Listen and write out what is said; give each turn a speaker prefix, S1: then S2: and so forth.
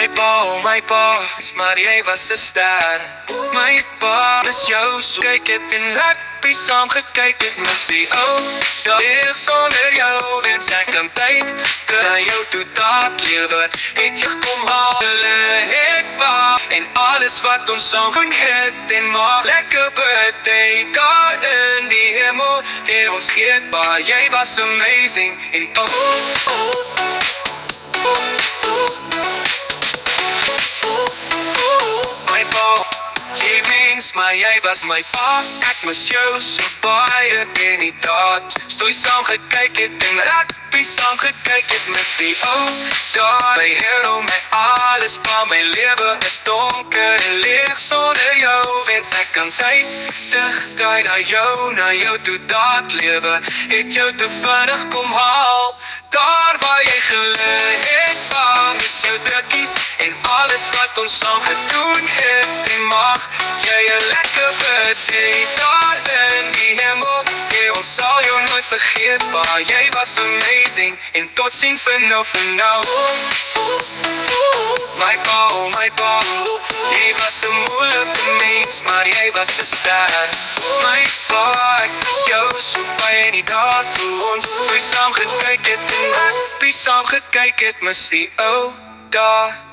S1: my pa, maar jy was 'n ster. My pa is jou, so kyk het en rugby saam gekyk het. Mis die ou dae sonder jou, wens ek kan tyd ter jou toe daad lewe. Het jy kom haal, ek pa, en alles wat ons saam doen het. En maak lekker birthday daar in die hemel. Heer ons geet pa, jy was amazing. En my pa, jy mens, maar jy was my pa. Ek mis jou so baie in die daad. Stoei saam gekyk het en rugby saam gekyk het. Mis die ou dae, my hero, my alles pa. My lewe is donker en leeg sonder jou. Wens ek kan tyd terugdraai na jou toe daad lewe. Het jou te vinnig kom haal, daar waar jy gelê het pa. Mis jou drukkies en alles wat ons saam gedoen het. En mag jy 'n lekker birthday daar in die hemel. Ja, ons sal jou nooit vergeet pa, jy was amazing. En tot sien vir nou. My pa, jy was 'n moeilike mens, maar jy was 'n ster. My pa, ek mis jou so baie in die daad. Toe ons saam gekyk het en rugby saam gekyk het. Mis die ou dae.